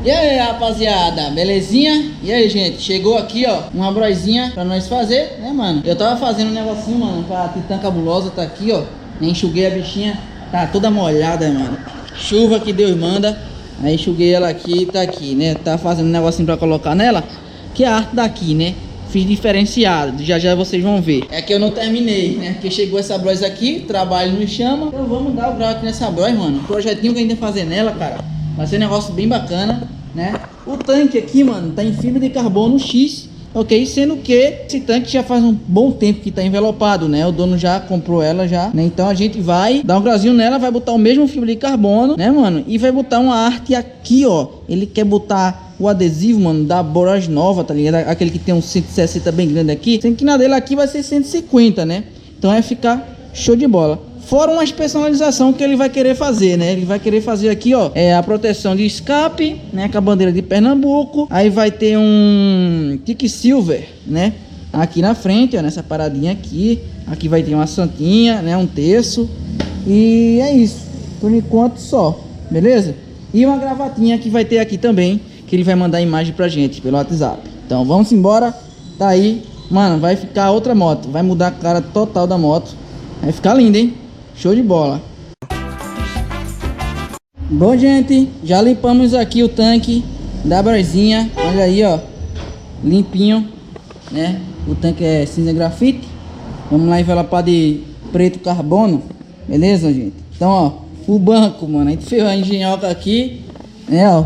E aí, rapaziada, belezinha? E aí, gente, chegou aqui, ó, uma broizinha pra nós fazer, né, mano? Eu tava fazendo um negocinho, mano, pra Titã Cabulosa, tá aqui, ó. Enxuguei a bichinha, tá toda molhada, mano. Chuva que Deus manda. Aí enxuguei ela aqui, tá aqui, né? Tá fazendo um negocinho pra colocar nela, que é a arte daqui, né? Fiz diferenciado, já já vocês vão ver. É que eu não terminei, né? Porque chegou essa bros aqui, o trabalho nos chama. Então vamos dar o grau aqui nessa bros, mano. O projetinho que a gente vai fazer nela, cara, vai ser um negócio bem bacana, né? O tanque aqui, mano, tá em fibra de carbono X, ok? Sendo que esse tanque já faz um bom tempo que tá envelopado, né? O dono já comprou ela já, né? Então a gente vai dar um grauzinho nela, vai botar o mesmo fibra de carbono, né, mano? E vai botar uma arte aqui, ó. Ele quer botar o adesivo, mano, da Boros nova, tá ligado? Aquele que tem um 160 bem grande aqui. Sendo que na dele aqui vai ser 150, né? Então vai ficar show de bola. Fora umas personalização que ele vai querer fazer, né? Ele vai querer fazer aqui, ó, a proteção de escape, né? Com a bandeira de Pernambuco. Aí vai ter um Quicksilver, né? Aqui na frente, ó, nessa paradinha aqui. Aqui vai ter uma santinha, né? Um terço. E é isso. Por enquanto só, beleza? E uma gravatinha que vai ter aqui também, que ele vai mandar imagem pra gente pelo WhatsApp. Então vamos embora. Tá aí. Mano, vai ficar outra moto. Vai mudar a cara total da moto. Vai ficar linda, hein? Show de bola. Bom, gente, já limpamos aqui o tanque da broizinha. Olha aí, ó, limpinho, né? O tanque é cinza grafite. Vamos lá envelopar de preto carbono. Beleza, gente? Então, ó, o banco, mano, a gente fez a engenhoca aqui, né, ó,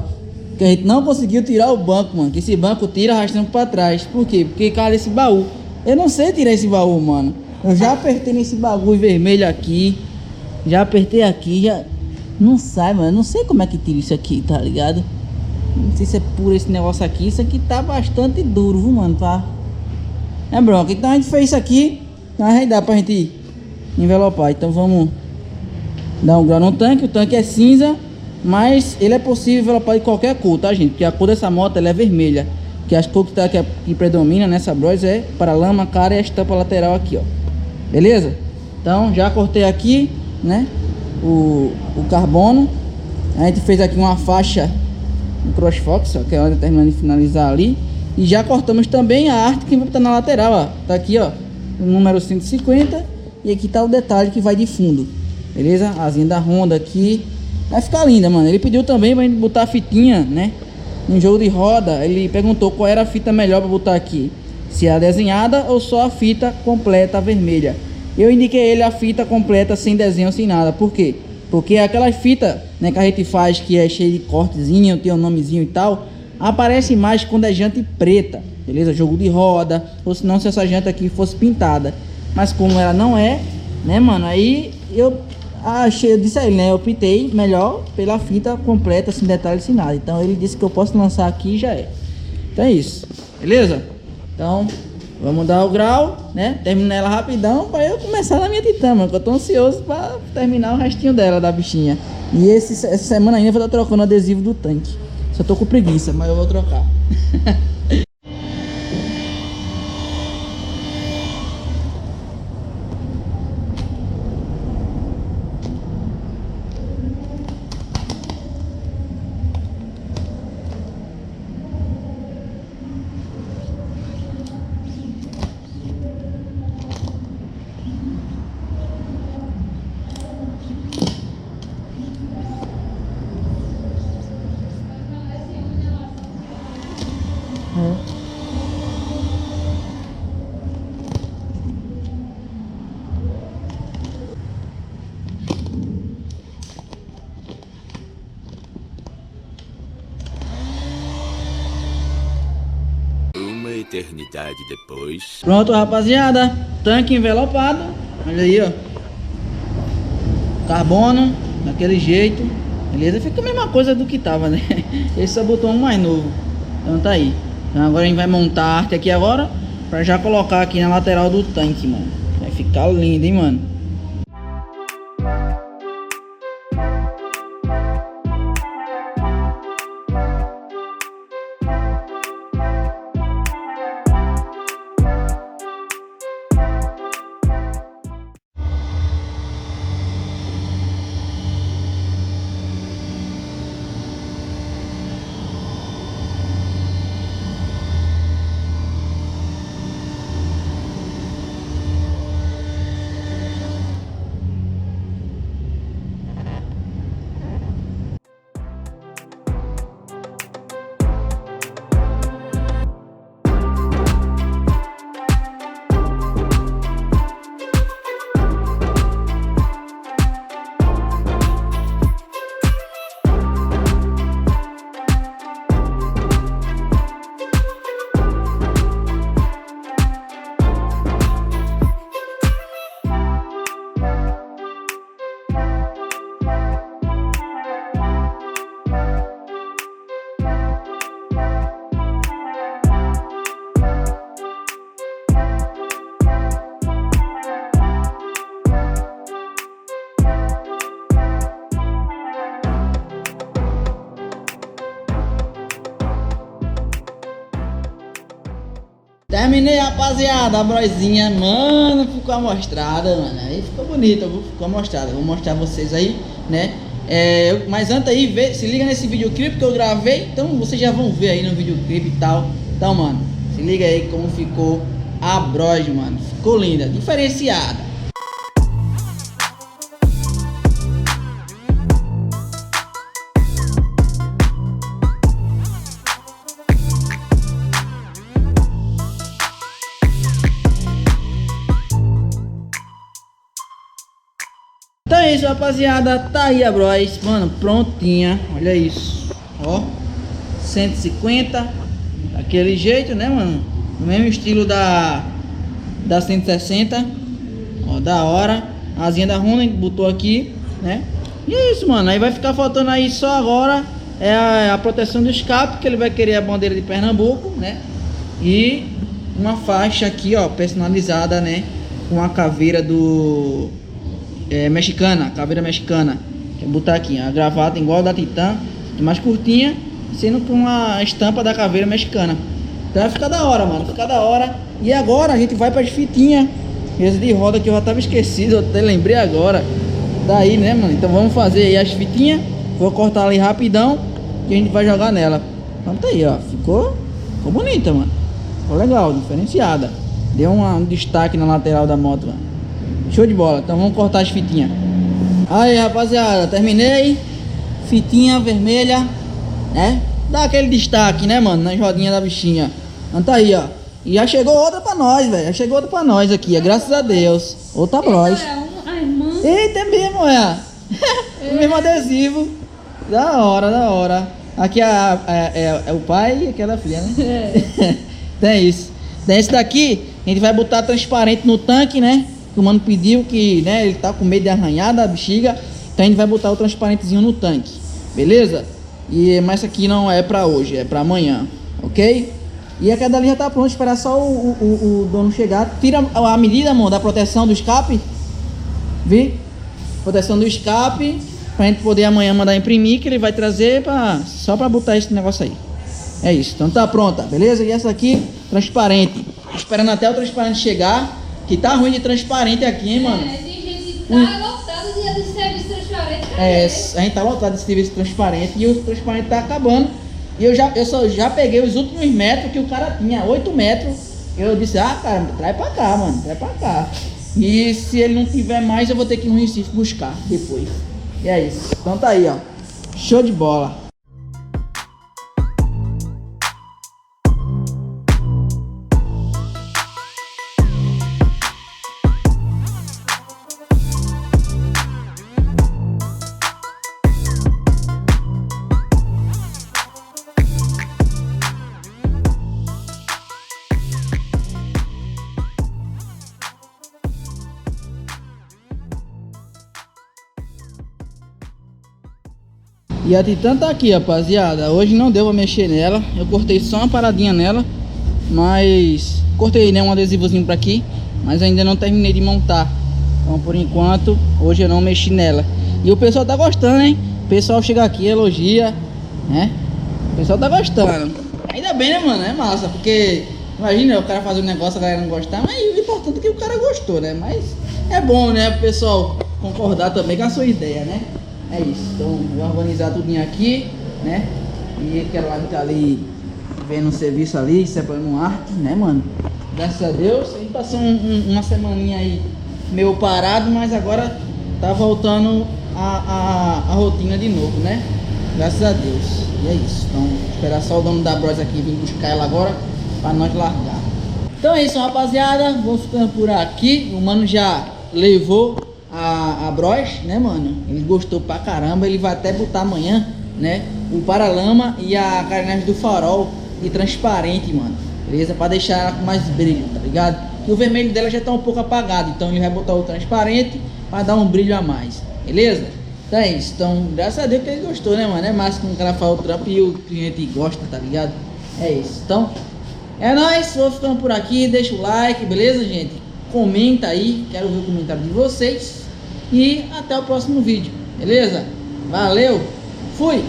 que a gente não conseguiu tirar o banco, mano. Que esse banco tira arrastando pra trás. Por quê? Porque cara, esse baú, eu não sei tirar esse baú, mano. Eu já apertei nesse bagulho vermelho aqui. Já apertei aqui, já... Não sai, mano. Não sei como é que tira isso aqui, tá ligado? Não sei se é puro esse negócio aqui. Isso aqui tá bastante duro, viu, mano? Tá? É bronca. Então a gente fez isso aqui. Aí dá pra gente envelopar. Então vamos dar um grau no tanque. O tanque é cinza, mas ele é possível envelopar de qualquer cor, tá, gente? Porque a cor dessa moto, ela é vermelha. Que as cores que predomina nessa bros é paralama, cara e a estampa lateral aqui, ó. Beleza? Então já cortei aqui, né, o carbono. A gente fez aqui uma faixa no CrossFox, ó, que é onde terminando de finalizar ali. E já cortamos também a arte que vai estar na lateral, ó. Tá aqui, ó, o número 150. E aqui tá o detalhe que vai de fundo. Beleza? A asinha da Honda aqui. Vai ficar linda, mano. Ele pediu também pra gente botar a fitinha, né? No jogo de roda, ele perguntou qual era a fita melhor para botar aqui, se é a desenhada ou só a fita completa vermelha. Eu indiquei ele a fita completa sem desenho, sem nada. Por quê? Porque aquela fita, né, que a gente faz, que é cheia de cortezinho, tem um nomezinho e tal, aparece mais quando é janta preta, beleza? Jogo de roda, ou se não, se essa janta aqui fosse pintada. Mas como ela não é, né, mano, aí eu disse a ele, né, eu optei melhor pela fita completa, sem detalhes, sem nada. Então ele disse que eu posso lançar aqui e já é. Então é isso, beleza? Então vamos dar o grau, né, terminar ela rapidão para eu começar na minha Titã, mano, que eu tô ansioso para terminar o restinho dela, da bichinha. E essa semana ainda eu vou estar trocando o adesivo do tanque. Só tô com preguiça, mas eu vou trocar. Uma eternidade depois. Pronto, rapaziada, tanque envelopado. Olha aí, ó, carbono daquele jeito, beleza? Fica a mesma coisa do que tava, né? Esse só botou um mais novo. Então tá aí. Então agora a gente vai montar a arte aqui agora, pra já colocar aqui na lateral do tanque, mano. Vai ficar lindo, hein, mano. Terminei, rapaziada, a brozinha, mano, ficou amostrada, mano. Aí ficou bonita, ficou amostrada. Vou mostrar vocês aí, né? Mas antes aí, se liga nesse videoclipe que eu gravei. Então vocês já vão ver aí no videoclipe e tal. Então, mano, se liga aí como ficou a Bros, mano. Ficou linda, diferenciada. Então é isso, rapaziada, tá aí a Bros, mano, prontinha, olha isso, ó, 150, daquele jeito, né, mano, no mesmo estilo da 160, ó, da hora, a asinha da Honda, a gente botou aqui, né, e é isso, mano, aí vai ficar faltando aí só agora, a proteção do escape, que ele vai querer a bandeira de Pernambuco, né, e uma faixa aqui, ó, personalizada, né, com a caveira do... mexicana, caveira mexicana. Vou botar aqui, a gravata igual da Titan, mais curtinha, sendo com a estampa da caveira mexicana. Então vai ficar da hora, mano, ficar da hora. E agora a gente vai para as fitinhas, esse de roda que eu já tava esquecido, eu até lembrei agora. Daí, né, mano? Então vamos fazer aí as fitinhas. Vou cortar ali rapidão e a gente vai jogar nela. Então tá aí, ó, ficou bonita, mano. Ficou legal, diferenciada. Deu um destaque na lateral da moto, mano. Show de bola, então vamos cortar as fitinhas. Aí, rapaziada, terminei. Fitinha vermelha, né? Dá aquele destaque, né, mano, nas rodinhas da bichinha. Então tá aí, ó. E já chegou outra pra nós, velho. Já chegou outra pra nós aqui, graças a Deus. Outra Bros. Eita, é mesmo, é. O mesmo adesivo. Da hora, da hora. Aqui é o pai e aquela filha, né? Tem isso. Tem esse daqui, a gente vai botar transparente no tanque, né? Que o mano pediu, que, né, ele tá com medo de arranhar da bexiga. Então a gente vai botar o transparentezinho no tanque, beleza? Mas isso aqui não é pra hoje, é pra amanhã, ok? E a queda ali já tá pronta, esperar só o dono chegar. Tira a medida, amor, da proteção do escape. Vi? Proteção do escape, pra gente poder amanhã mandar imprimir, que ele vai trazer só pra botar esse negócio aí. É isso, então tá pronta, beleza? E essa aqui, transparente. Esperando até o transparente chegar. Que tá ruim de transparente aqui, hein, mano? Tem gente que tá lotado de serviço transparente. A gente tá lotado de serviço transparente e o transparente tá acabando. E eu já peguei os últimos metros que o cara tinha, 8 metros. Eu disse, cara, traz pra cá, mano, traz pra cá. E se ele não tiver mais, eu vou ter que ir no Recife buscar depois. E é isso. Então tá aí, ó. Show de bola. E a Titan tá aqui, rapaziada. Hoje não deu pra mexer nela. Eu cortei só uma paradinha nela. Mas cortei, né, um adesivozinho pra aqui. Mas ainda não terminei de montar. Então por enquanto, hoje eu não mexi nela. E o pessoal tá gostando, hein? O pessoal chega aqui, elogia, né? O pessoal tá gostando. Ainda bem, né, mano? É massa. Porque imagina o cara fazer um negócio, a galera não gostar. Mas o importante é que o cara gostou, né? Mas é bom, né, o pessoal concordar também com a sua ideia, né? É isso, então vou organizar tudinho aqui, né? E aquela lá que tá ali vendo o serviço ali, separando um arte, né, mano? Graças a Deus, a gente passou uma semaninha aí meio parado, mas agora tá voltando a rotina de novo, né? Graças a Deus. E é isso, então esperar só o dono da Bros aqui vir buscar ela agora pra nós largar. Então é isso, rapaziada, vou ficando por aqui. O mano já levou a Bros, né, mano? Ele gostou pra caramba. Ele vai até botar amanhã, né, o paralama e a carenagem do farol e transparente, mano, beleza? Pra deixar ela com mais brilho, tá ligado? Que o vermelho dela já tá um pouco apagado. Então ele vai botar o transparente pra dar um brilho a mais, beleza? Então é isso. Então, graças a Deus que ele gostou, né, mano? É massa quando o cara faz o trampo e o cliente gosta, tá ligado? É isso. Então, é nóis. Vou ficando por aqui. Deixa o like, beleza, gente? Comenta aí. Quero ver o comentário de vocês. E até o próximo vídeo, beleza? Valeu, fui!